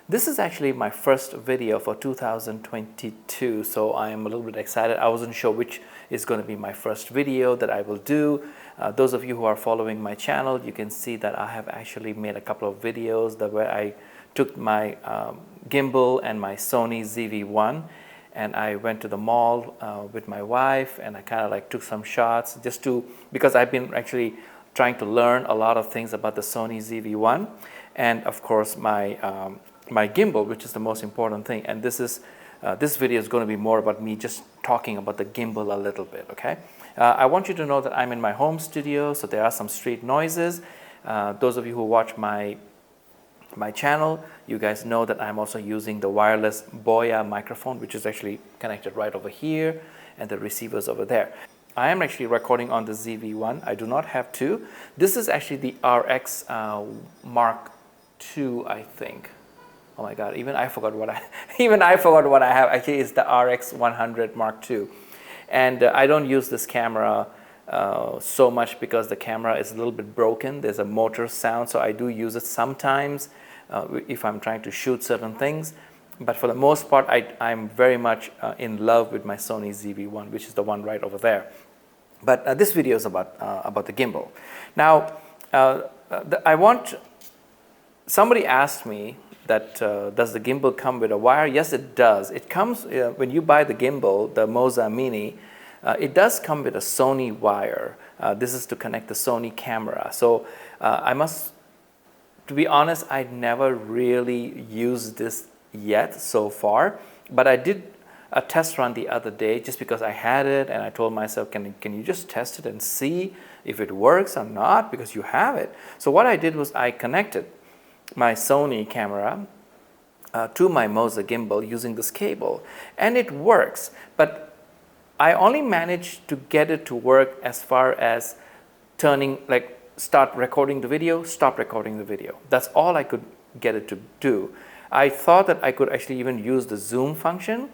This is actually my first video for 2022, so I am a little bit excited. I wasn't sure which is going to be my first video that I will do. Those of you who are following my channel, you can see that I have actually made a couple of videos where I took my gimbal and my Sony ZV-1 and I went to the mall with my wife, and I kind of like took some shots because I've been actually trying to learn a lot of things about the Sony ZV-1 and of course my gimbal, which is the most important thing. And this video is going to be more about me just talking about the gimbal a little bit, okay? I want you to know that I'm in my home studio, so there are some street noises. Those of you who watch my channel, you guys know that I'm also using the wireless Boya microphone, which is actually connected right over here, and the receiver's over there. I am actually recording on the ZV-1. I do not have two. This is actually the RX Mark II, I think. Oh my God! Even I forgot what I have. Actually, it's the RX 100 Mark II, and I don't use this camera so much because the camera is a little bit broken. There's a motor sound, so I do use it sometimes if I'm trying to shoot certain things. But for the most part, I'm very much in love with my Sony ZV-1, which is the one right over there. But this video is about the gimbal. Now, somebody asked me that does the gimbal come with a wire? Yes, it does. It comes when you buy the gimbal, the Moza Mini. It does come with a Sony wire. This is to connect the Sony camera. So to be honest, I never really used this yet so far, but I did a test run the other day just because I had it, and I told myself, can you just test it and see if it works or not, because you have it. So what I did was I connected my Sony camera to my Moza gimbal using this cable, and it works, but I only managed to get it to work as far as start recording the video, stop recording the video. That's all I could get it to do. I thought that I could actually even use the zoom function,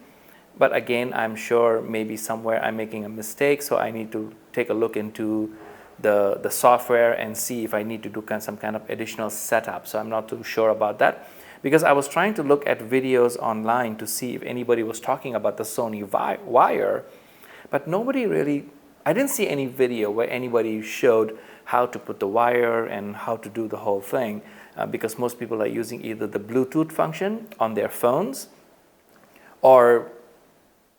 but again, I'm sure maybe somewhere I'm making a mistake, so I need to take a look into the software and see if I need to do some kind of additional setup. So I'm not too sure about that, because I was trying to look at videos online to see if anybody was talking about the Sony wire, but I didn't see any video where anybody showed how to put the wire and how to do the whole thing, because most people are using either the Bluetooth function on their phones, or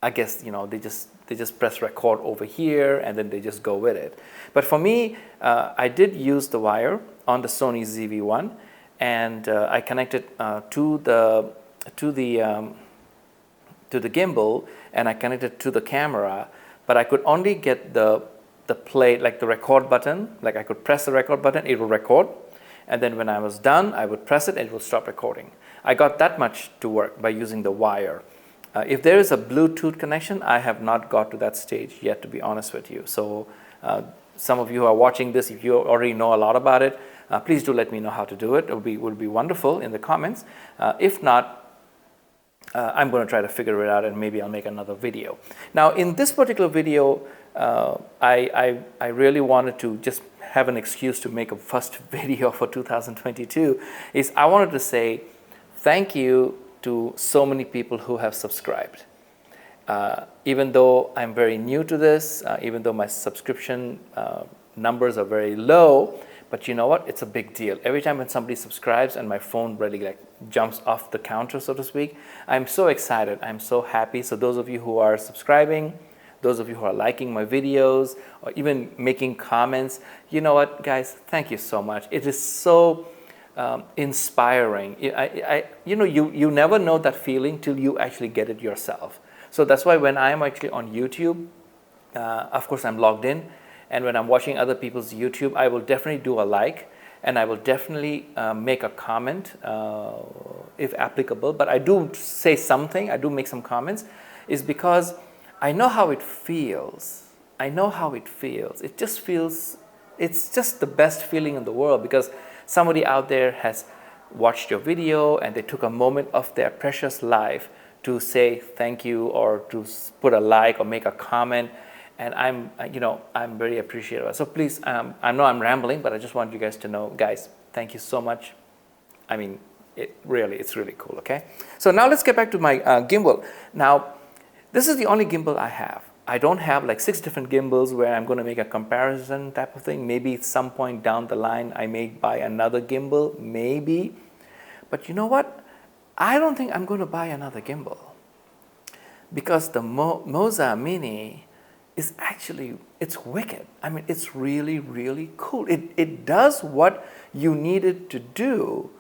I guess they just press record over here and then they just go with it. But for me, I did use the wire on the Sony ZV-1, and I connected to the gimbal, and I connected to the camera, but I could only get the play, like the record button. Like I could press the record button, it will record, and then when I was done, I would press it and it will stop recording. I got that much to work by using the wire. If there is a Bluetooth connection, I have not got to that stage yet, to be honest with you. So some of you who are watching this, if you already know a lot about it, please do let me know how to do it. It would be wonderful in the comments. If not, I'm going to try to figure it out, and maybe I'll make another video. Now, in this particular video, I really wanted to just have an excuse to make a first video for 2022. I wanted to say thank you to so many people who have subscribed. Even though I'm very new to this, even though my subscription numbers are very low, but you know what? It's a big deal. Every time when somebody subscribes and my phone really jumps off the counter, so to speak, I'm so excited. I'm so happy. So those of you who are subscribing, those of you who are liking my videos, or even making comments, you know what, guys? Thank you so much. It is so inspiring. You never know that feeling till you actually get it yourself. So that's why when I'm actually on YouTube, of course I'm logged in, and when I'm watching other people's YouTube, I will definitely do a like, and I will definitely make a comment if applicable. But I do say something, I do make some comments, is because I know how it feels. I know how it feels. It's just the best feeling in the world, because somebody out there has watched your video and they took a moment of their precious life to say thank you, or to put a like or make a comment. And I'm very appreciative. So please, I know I'm rambling, but I just want you guys to know, guys, thank you so much. I mean, It's really cool, okay? So now let's get back to my gimbal. Now, this is the only gimbal I have. I don't have like 6 different gimbals where I'm going to make a comparison type of thing. Maybe at some point down the line I may buy another gimbal, maybe. But you know what? I don't think I'm going to buy another gimbal, because the Moza Mini is actually, it's wicked. I mean, it's really, really cool. It does what you need it to do.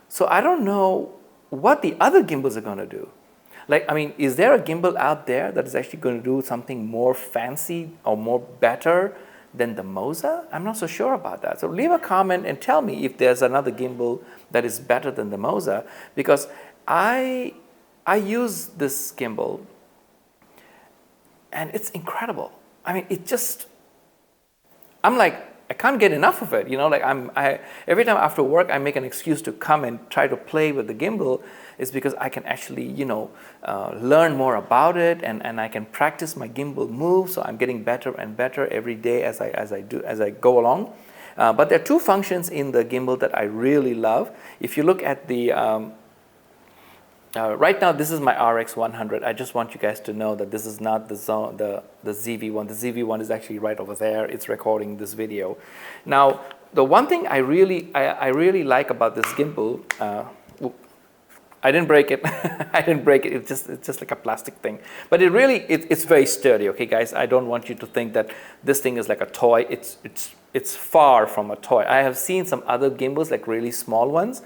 So I don't know what the other gimbals are going to do. Like, I mean, is there a gimbal out there that is actually going to do something more fancy or more better than the Moza? I'm not so sure about that. So leave a comment and tell me if there's another gimbal that is better than the Moza, because I use this gimbal and it's incredible. I mean, I'm like, I can't get enough of it, you know, like every time after work I make an excuse to come and try to play with the gimbal. Is because I can actually, you know, learn more about it, and I can practice my gimbal moves, so I'm getting better and better every day as I go along. But there are 2 functions in the gimbal that I really love. If you look at the right now, this is my RX100. I just want you guys to know that this is not the ZV1. The ZV1 is actually right over there. It's recording this video. Now, the one thing I really like about this gimbal, I didn't break it. I didn't break it. It's just like a plastic thing. But it's very sturdy. Okay, guys. I don't want you to think that this thing is like a toy. It's far from a toy. I have seen some other gimbals, like really small ones,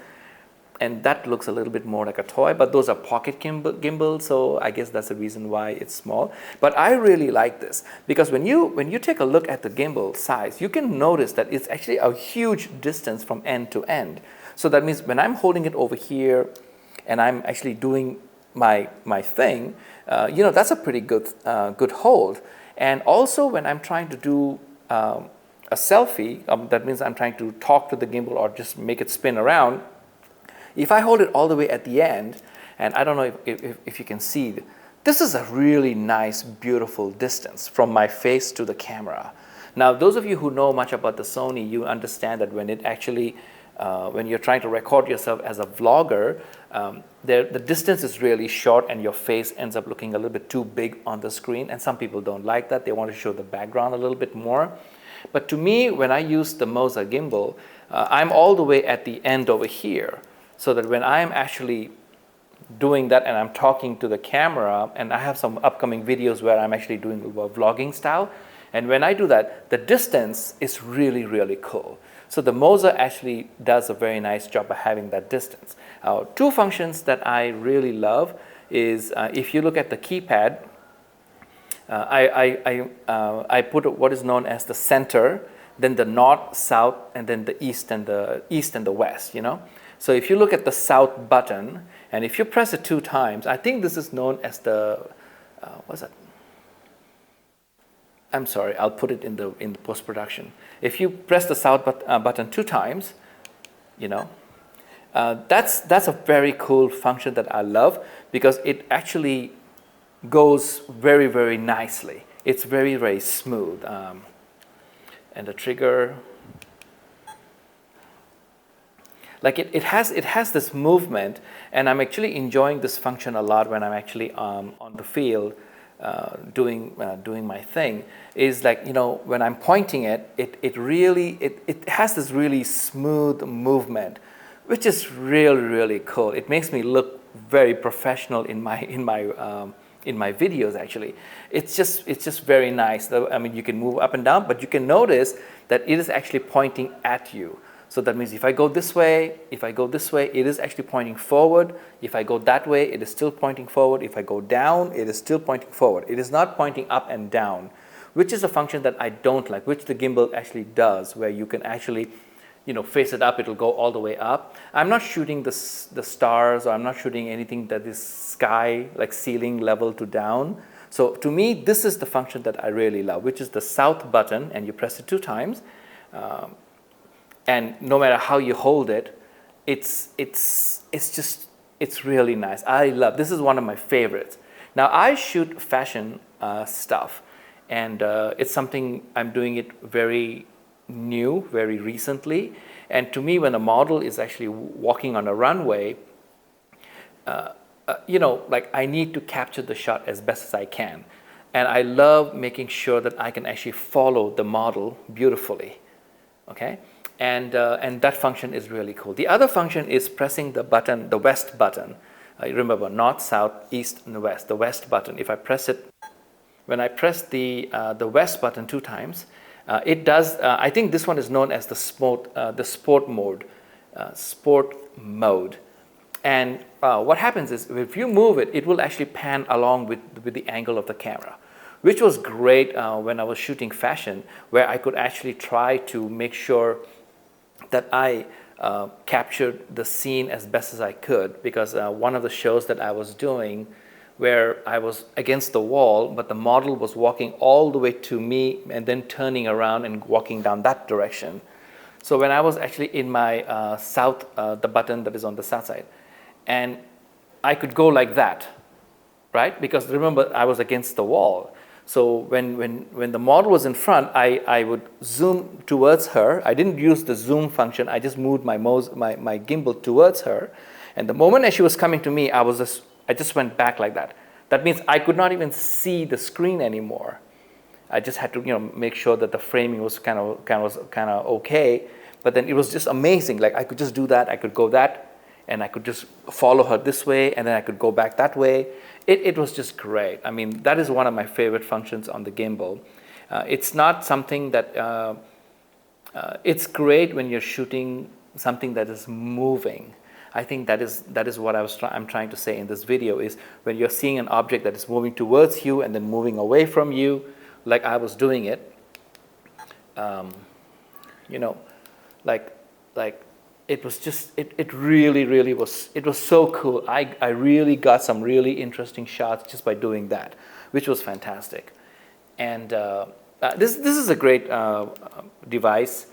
and that looks a little bit more like a toy. But those are pocket gimbals, so I guess that's the reason why it's small. But I really like this, because when you take a look at the gimbal size, you can notice that it's actually a huge distance from end to end. So that means when I'm holding it over here, and I'm actually doing my thing, you know, that's a pretty good hold. And also when I'm trying to do a selfie, that means I'm trying to talk to the gimbal or just make it spin around. If I hold it all the way at the end, and I don't know if you can see, this is a really nice, beautiful distance from my face to the camera. Now, those of you who know much about the Sony, you understand that when it actually when you're trying to record yourself as a vlogger, the distance is really short and your face ends up looking a little bit too big on the screen, and some people don't like that. They want to show the background a little bit more. But to me, when I use the Moza gimbal, I'm all the way at the end over here, so that when I'm actually doing that and I'm talking to the camera, and I have some upcoming videos where I'm actually doing a vlogging style, and when I do that, the distance is really, really cool. So the Moza actually does a very nice job of having that distance. 2 functions that I really love is if you look at the keypad, I put what is known as the center, then the north, south, and then the east and the west. You know. So if you look at the south button, and if you press it 2 times, I think this is known as the what's that? I'm sorry, I'll put it in the post-production. If you press the south button 2 times, you know, that's a very cool function that I love, because it actually goes very, very nicely. It's very, very smooth. And the trigger, like it has this movement, and I'm actually enjoying this function a lot when I'm actually on the field. Doing my thing, is like, you know, when I'm pointing it has this really smooth movement, which is really, really cool. It makes me look very professional in my videos. Actually, it's just very nice. I mean, you can move up and down, but you can notice that it is actually pointing at you. So that means if I go this way, it is actually pointing forward. If I go that way, it is still pointing forward. If I go down, it is still pointing forward. It is not pointing up and down, which is a function that I don't like, which the gimbal actually does, where you can actually, you know, face it up, it'll go all the way up. I'm not shooting the stars, or I'm not shooting anything that is sky, like ceiling level to down. So to me, this is the function that I really love, which is the south button, and you press it 2 times. And no matter how you hold it, it's really nice. I love this. Is one of my favorites. Now I shoot fashion stuff, and it's something I'm doing it very new, very recently. And to me, when a model is actually walking on a runway, like I need to capture the shot as best as I can. And I love making sure that I can actually follow the model beautifully, okay? And that function is really cool. The other function is pressing the button, the west button. Remember, north, south, east, and west, the west button. If I press it, when I press the west button 2 times, it does, I think this one is known as the sport mode. And what happens is, if you move it, it will actually pan along with the angle of the camera, which was great when I was shooting fashion, where I could actually try to make sure that I captured the scene as best as I could, because one of the shows that I was doing, where I was against the wall, but the model was walking all the way to me and then turning around and walking down that direction. So when I was actually in my the button that is on the south side, and I could go like that, right? Because remember, I was against the wall. So when the model was in front, I would zoom towards her. I didn't use the zoom function. I just moved my gimbal towards her. And the moment as she was coming to me, I just went back like that. That means I could not even see the screen anymore. I just had to make sure that the framing was kind of okay. But then it was just amazing. Like I could just do that. I could go that. And I could just follow her this way, and then I could go back that way. It was just great. I mean, that is one of my favorite functions on the gimbal. It's not something that, it's great when you're shooting something that is moving. I think that is what I'm trying to say in this video, is when you're seeing an object that is moving towards you and then moving away from you, like I was doing it, like it was just, it really was, it was so cool. I really got some really interesting shots just by doing that, which was fantastic. And this is a great device,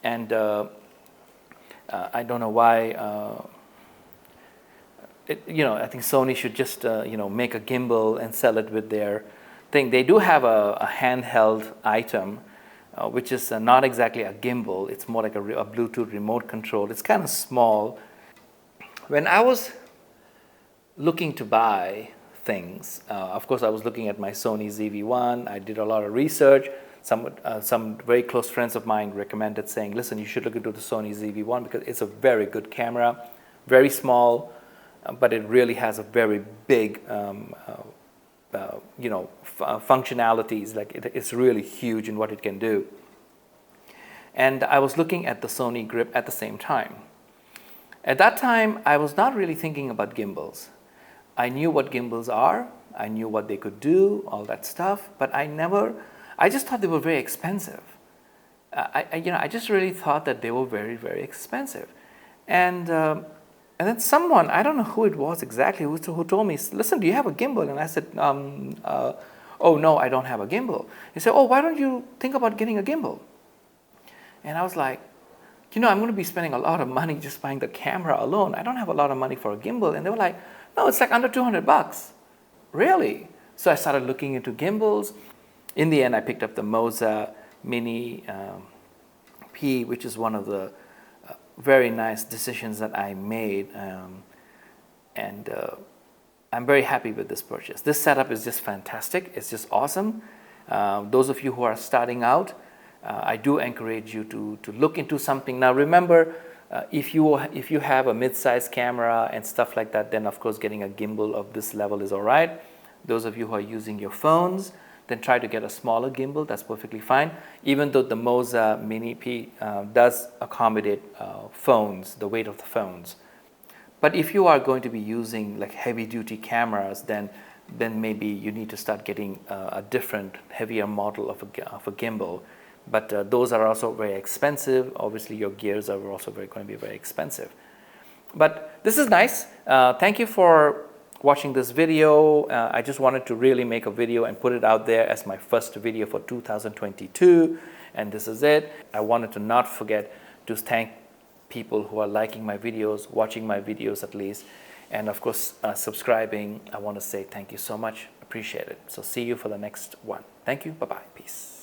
and I don't know why, I think Sony should just make a gimbal and sell it with their thing. They do have a handheld item, which is not exactly a gimbal. It's more like a Bluetooth remote control. It's kind of small. When I was looking to buy things, of course I was looking at my Sony ZV-1. I did a lot of research. Some very close friends of mine recommended, saying, listen, you should look into the Sony ZV-1 because it's a very good camera, very small, but it really has a very big functionalities. Like it's really huge in what it can do. And I was looking at the Sony grip at the same time. At that time, I was not really thinking about gimbals. I knew what gimbals are, I knew what they could do, all that stuff, but I just thought they were very expensive. I just really thought that they were very, very expensive. And then someone, I don't know who it was exactly, who told me, listen, do you have a gimbal? And I said, oh no, I don't have a gimbal. He said, oh, why don't you think about getting a gimbal? And I was like, I'm going to be spending a lot of money just buying the camera alone. I don't have a lot of money for a gimbal. And they were like, no, it's like under $200. Really? So I started looking into gimbals. In the end, I picked up the Moza Mini P, which is one of the very nice decisions that I made, and I'm very happy with this purchase. This setup is just fantastic. It's just awesome. Those of you who are starting out, I do encourage you to look into something. Now remember, if you have a mid-sized camera and stuff like that, then of course getting a gimbal of this level is all right. Those of you who are using your phones, then try to get a smaller gimbal. That's perfectly fine. Even though the Moza Mini P does accommodate phones, the weight of the phones. But if you are going to be using like heavy-duty cameras, then maybe you need to start getting a different, heavier model of a gimbal. But those are also very expensive. Obviously, your gears are also going to be very expensive. But this is nice. Thank you for watching this video. I just wanted to really make a video and put it out there as my first video for 2022, and this is it. I wanted to not forget to thank people who are liking my videos, watching my videos at least, and of course subscribing. I want to say thank you so much. Appreciate it. So see you for the next one. Thank you. Bye-bye. Peace.